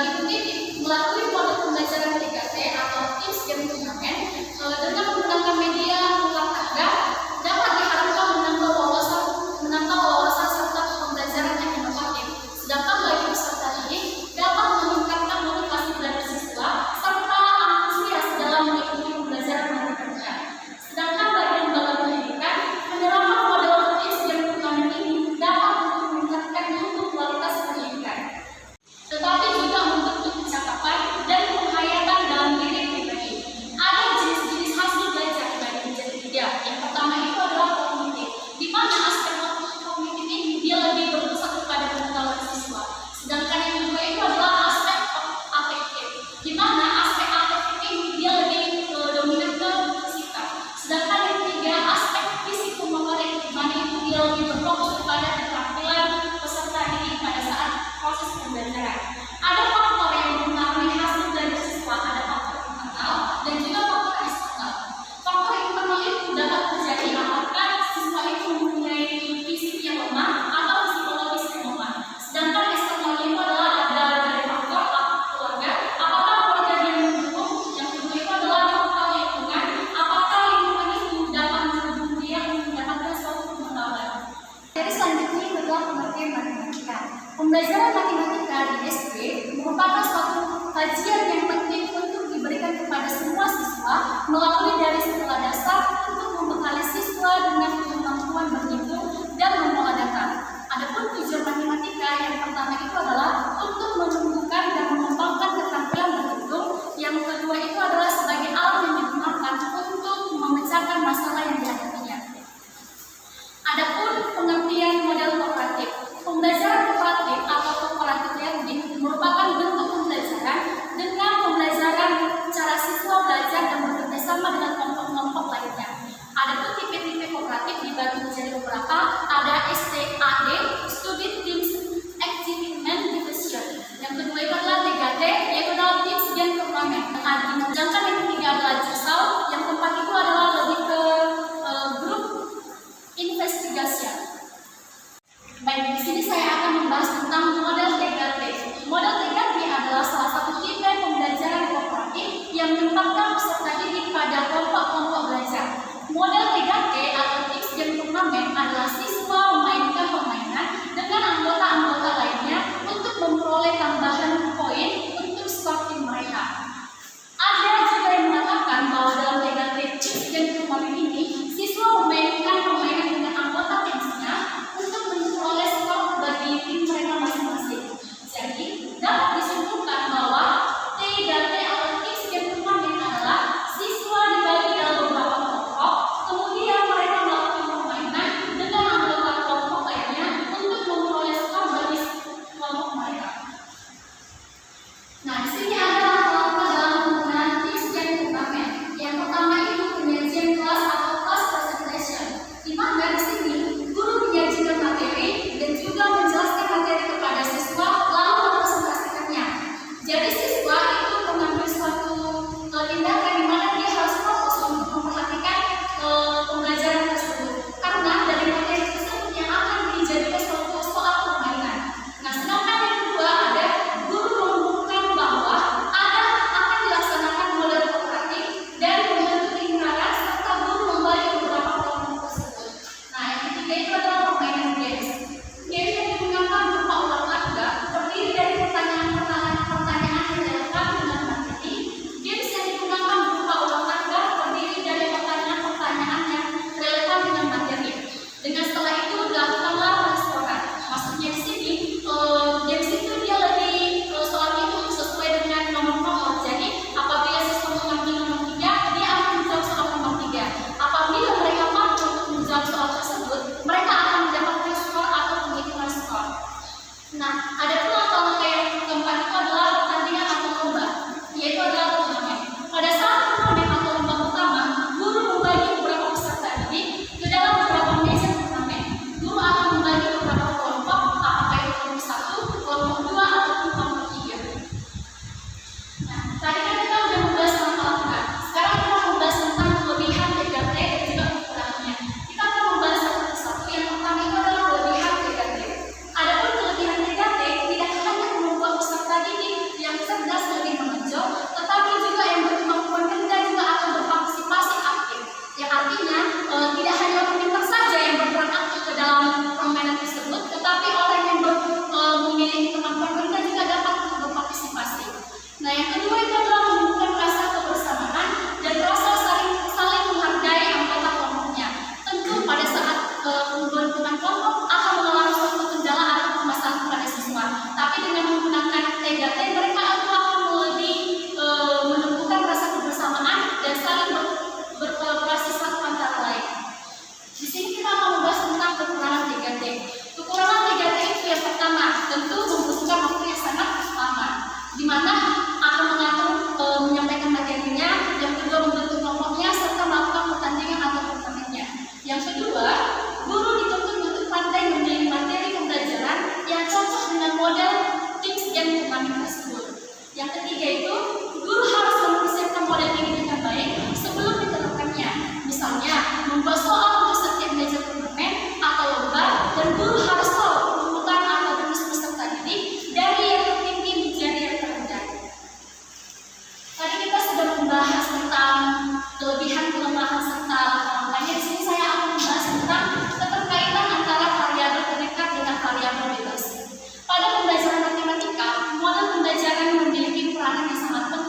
diikuti melalui model pembelajaran 3T atau tips game turnamen dengan menggunakan media ruang tangga dapat diharapkan menambah wawasan serta pembelajaran yang inovatif. Sedangkan bagi peserta didik dapat meningkatkan motivasi belajar siswa serta antusias dalam mengikuti pembelajaran mereka. Sedangkan bagi lembaga pendidikan, penerapan model tips game turnamen ini dapat meningkatkan mutu kualitas pendidikan, tetapi juga membentuk pencakapan dan penghayatan dalam diri pribadi. Ada jenis-jenis hasil belajar dibagi menjadi 3. Yang pertama itu adalah kognitif, di mana aspek kognitif ini dia lebih berpusat kepada pengetahuan siswa. Sedangkan yang kedua itu adalah aspek afektif, di mana aspek afektif ini dia lebih dominan ke sikap. Sedangkan yang ketiga aspek fisikomotorik, di mana itu dia lebih berfokus kepada keterampilan peserta didik pada saat proses pembelajaran. Ada faktor yang mempengaruhi hasil belajar siswa, ada faktor internal dan juga faktor eksternal. Faktor internal itu dapat terjadi apakah siswa itu mempunyai fisik yang lemah atau psikologis yang lemah. Sedangkan eksternal itu adalah ada dari faktor keluarga, apakah keluarga yang mendukung. Yang kedua itu adalah faktor lingkungan, apakah lingkungan itu dapat mendukung dia mendapatkan suatu pengetahuan. Jadi selanjutnya itu adalah pengertian matematika. Pembelajaran matematika di SD merupakan suatu kajian yang penting untuk diberikan kepada semua siswa melalui dari sekolah dasar untuk membekali siswa dengan kemampuan berhitung dan mengolah data. Adapun tujuan matematika yang pertama itu adalah untuk menumbuhkan dan mengembangkan keterampilan berhitung. Yang kedua itu adalah sebagai alat yang digunakan untuk memecahkan masalah yang dihadapinya. Adapun pengertian model kooperatif. Pembelajaran kooperatif atau cooperative learning merupakan bentuk pembelajaran dengan pembelajaran cara siswa belajar dan bekerjasama dengan kelompok-kelompok lainnya. Adapun tipe-tipe kooperatif dibagi menjadi beberapa, ada STAD, Student Teams Achievement Division. Yang kedua itu adalah 3T, yaitu adalah Tips Game Turnamen. Sedangkan yang ketiga adalah Jigsaw, yang keempat itu adalah lebih ke grup investigasi. Baik, di sini saya akan membahas tentang model 3T. Model 3T adalah salah satu tipe pembelajaran kooperatif yang menempatkan peserta didik pada kelompok-kelompok belajar. Model 3T atau tips game turnamen adalah siswa memainkan permainan dengan anggota-anggota lainnya untuk memperoleh tambahan poin untuk skor tim mereka. Ada juga yang mengatakan bahwa dalam 3T tips game turnamen ini, siswa memainkan permainan dengan anggota timnya untuk memperoleh skor bagi tim mereka masing-masing. Jadi, dapat disimpulkan bahwa 3T atau tips game turnamen adalah siswa dibagi dalam beberapa kelompok, kemudian mereka melakukan permainan dengan anggota kelompok lainnya untuk memperoleh skor bagi kelompok mereka. Nah, di sini ada langkah dalam penggunaan tips game turnamen. Yang pertama itu penyajian kelas atau class presentation, di mana di sini guru menyajikan materi dan juga menjelaskan materi kepada siswa lalu mempresentasikannya. Jadi siswa itu mengambil suatu tindakan di mana dia harus fokus untuk memperhatikan pembelajaran tersebut, karena dari materi tersebut yang akan dijadikan suatu soal permainan. Nah, sedangkan yang kedua ada guru mengumumkan bahwa akan dilaksanakan model kooperatif dan membentuk lingkaran serta guru membagi beberapa kelompok tersebut. Nah, yang ketiga itu adalah permainan games. Games yang digunakan berupa ulang laga terdiri dari pertanyaan-pertanyaan yang relevan dengan materi. Games yang digunakan berupa ulang laga terdiri dari pertanyaan-pertanyaan yang relevan dengan materi. Dengan setelah itu dilakukanlah responan. Maksudnya di sini games itu dia lebih soal itu sesuai dengan nomor-nomor. Jadi apabila siswa mengambil nomor 3, dia akan menjawab soal nomor 3. Apabila mereka mampu untuk menjawab soal tersebut, mereka akan mendapatkan skor atau penghitungan skor. Nah, ada pula langkah yang keempat itu adalah pertandingan atau lomba, yaitu adalah turnamen. Pada saat turnamen atau lomba pertama, guru membagi beberapa peserta didik ke dalam beberapa meja turnamen. Guru akan membagi beberapa kelompok, apakah itu kelompok 1, kelompok 2, atau kelompok 3. Nah, tadi kan kita sudah membahas tentang langkah. Sekarang kita membahas tentang kelebihan 3T dan juga kekurangannya. Kita akan membahas satu persatu. Yang pertama itu adalah kelebihan 3T. Adapun kelebihan 3T tidak yang ketiga itu, guru harus mempersiapkan model ini dengan baik sebelum diterapkannya. Misalnya, membuat soal untuk setiap meja turnamen atau lomba, dan guru harus tahu peruntukan akademis peserta didik dari yang tertinggi menjadi yang terendah. Tadi kita sudah membahas tentang kelebihan, kelemahan, serta kelemahannya. Di sini saya akan membahas tentang keterkaitan antara variabel terikat dengan variabel bebas. Pada pembelajaran matematika, model pembelajaran memiliki peranan yang sangat penting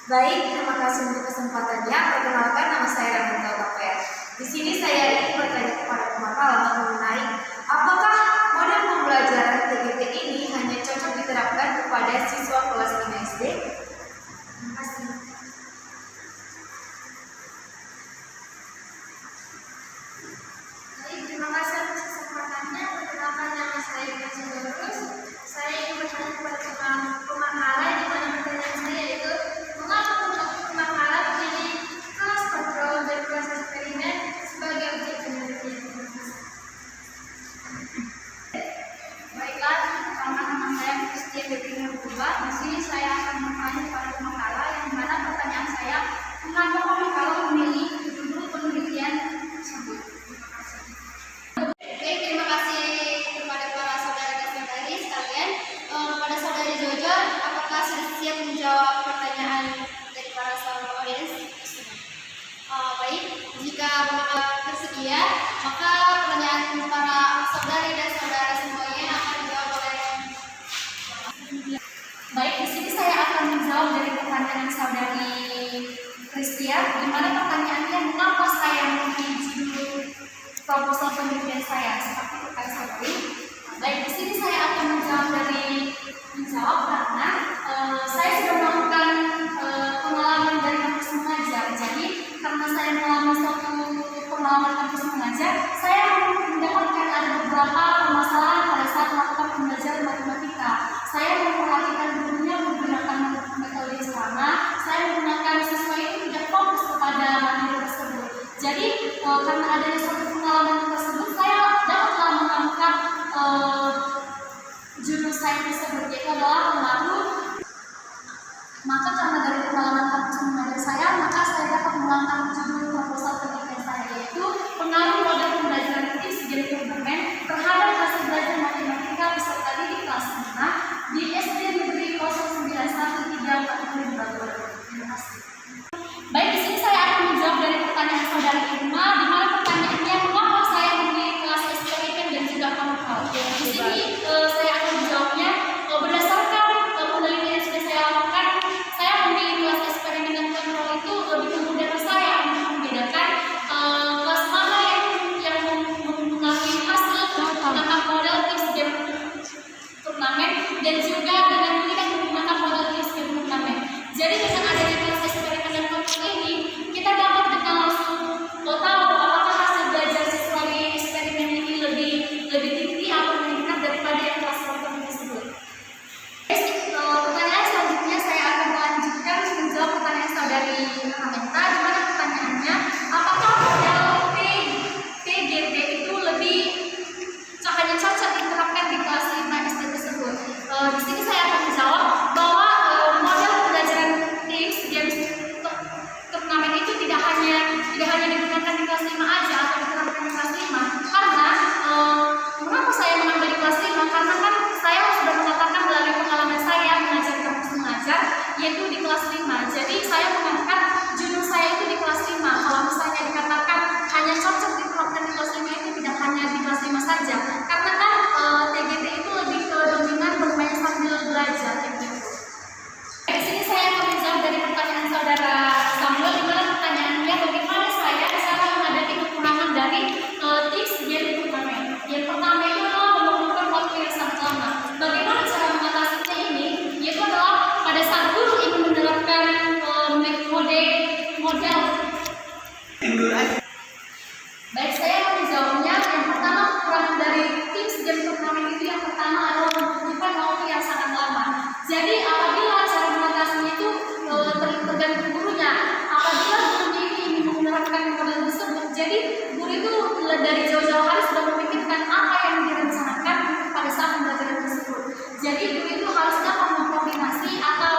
Baik, terima kasih untuk kesempatannya. Perkenalkan, nama saya Ramita Utapaya. Di sini saya ingin bertanya kepada pemakalan mengenai apakah model pembelajaran TGT ini hanya cocok diterapkan kepada siswa kelas 5 SD? Terima kasih. Baik, terima kasih atas kesempatannya. Perkenalkan, nama saya Gracia Dorus. Saya ingin bertanya kepada pemakalan di mana pertanyaan saya yaitu mengapa pemakalan menjadi kelas kontrol dan kelas eksperimen sebagai objek penelitian. Baiklah, pertama nama saya Christian Devina Buba. Di sini saya akan bertanya kepada pemakalan yang mana pertanyaan saya mengapa pemakalan memilih judul penelitian tersebut. Baik, terima kasih kepada para saudara dan saudari sekalian. Kepada saudari Jojo, apakah sudah siap menjawab pertanyaan dari para saudara audiens? Baik, jika bersedia, maka pertanyaan para saudari dan saudara semuanya akan dijawab oleh. Baik, di sini saya akan menjawab dari pertanyaan saudari Kristia, di mana pertanyaannya mengapa saya memilih judul proposal penelitian saya seperti pertanyaan saudari. Baik, di sini saya akan menjawab karena saya sudah melakukan pengalaman dari kampus mengajar. Jadi karena saya mengalami suatu pengalaman kampus mengajar, saya mendapatkan ada beberapa permasalahan pada saat melakukan pembelajaran matematika. Saya memperhatikan gurunya menggunakan metode sama, saya menggunakan siswa itu tidak fokus kepada materi tersebut. Jadi karena adanya suatu pengalaman tersebut, saya dapatlah mengangkat judul saya tersebut, yaitu adalah pengaruh. Maka karena dari pengalaman kampus mengajar saya, maka saya dapat mengangkat judul proposal penelitian saya, yaitu pengaruh model pembelajaran tips jadi implement terhadap hasil belajar matematika peserta didik kelas 5 di SD Negeri 091342. Terima kasih. Baik, di sini saya akan menjawab dari pertanyaan saudari Irma, di mana pertanyaannya mengapa saya memilih kelas eksperimen dan juga kontrol. Di sini saya akan menjawabnya berdasarkan penelitian yang sudah saya lakukan. Saya memilih kelas eksperimen dan kontrol itu lebih memudahkan saya untuk membedakan kelas mana yang mengalami hasil menggunakan model tips game turnamen dan juga dengan tidak menggunakan model tips game turnamen. Jadi dengan adanya kelas eksperimen dan kontrol ini, kita dapat dengan langsung tahu apakah hasil belajar siswa di eksperimen ini lebih tinggi atau meningkat daripada yang kelas kontrol tersebut. Pertanyaan selanjutnya saya akan melanjutkan menjawab pertanyaan saudari Hamenta, di mana pertanyaannya apakah model TGT itu lebih hanya cocok diterapkan di kelas 5 SD tersebut. Di sini saya akan menjawab bahwa model pembelajaran tips games turnamen itu tidak hanya digunakan di kelas 5 aja atau diterapkan di kelas 5. Karena mengapa saya mengambil di kelas 5? Karena kan saya sudah mengatakan melalui pengalaman saya mengajar di kampus mengajar, yaitu di kelas 5. Jadi saya mengangkat judul saya itu di kelas 5. Kalau misalnya dikatakan hanya cocok diterapkan di kelas 5 itu tidak hanya di kelas 5 saja. Karena kan TGT itu lebih ke dominan bermain sambil belajar gitu. Di sini saya akan menjawab dari pertanyaan saudara Samuel, di mana pertanyaannya bagaimana saya cara menghadapi kekurangan dari tips game turnamen. Yang pertama itu adalah memerlukan waktu yang sangat lama. Bagaimana cara mengatasinya ini? Yaitu adalah pada saat guru ingin menerapkan model. Baik, saya akan menjawabnya. Yang pertama, kekurangan dari tips game turnamen itu yang pertama adalah membutuhkan waktu yang sangat lama. Jadi apabila cara mengatasinya itu tergantung gurunya. Apabila gurunya ini ingin menerapkan model tersebut, jadi guru itu dari jauh-jauh hari sudah memikirkan apa yang direncanakan pada saat pembelajaran tersebut. Jadi guru itu harus dapat mengkoordinasi atau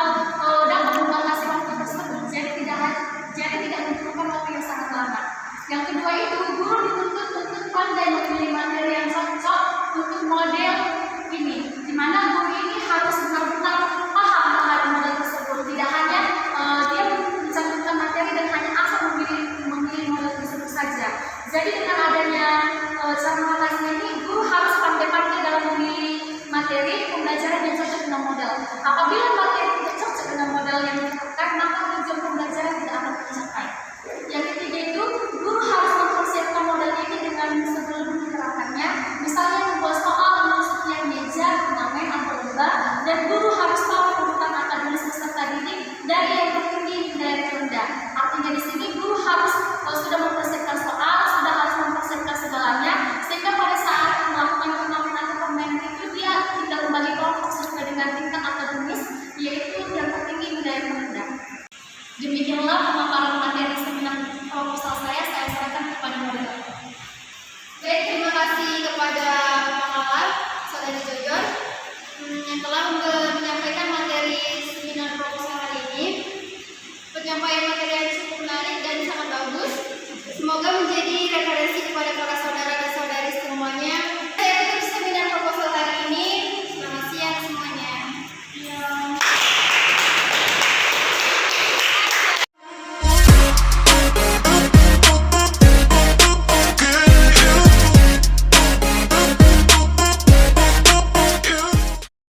dapat membatasi waktu tersebut. Jadi tidak membutuhkan waktu yang sangat lama. Yang kedua itu guru dituntut untuk pandai memilih materi yang cocok untuk model ini, di mana guru ini harus benar-benar paham terhadap model tersebut. Tidak hanya dia mencantumkan materi dan hanya asal memilih model tersebut saja. Jadi dengan adanya cara mengatasinya ini, guru harus pandai-pandai dalam memilih materi pembelajaran yang cocok dengan model. Apabila materi tidak cocok dengan model yang diterapkan, maka dan guru harus tahu tuntutan akademis peserta didik dari yang tertinggi hingga yang terendah. Artinya di sini guru harus sudah mempersiapkan soal, sudah harus mempersiapkan segalanya, sehingga pada saat melakukan turnamen atau permainan itu dia tidak membagi kelompok sesuai dengan tingkat akademis, yaitu yang tertinggi hingga yang terendah. Demikianlah pemaparan materi seminar proposal saya serahkan kepada moderator. Baik, terima kasih kepada pengamal Saudari Jojon yang telah menyampaikan materi seminar proposal hari ini. Penyampaian materi yang cukup menarik dan sangat bagus. Semoga menjadi referensi kepada para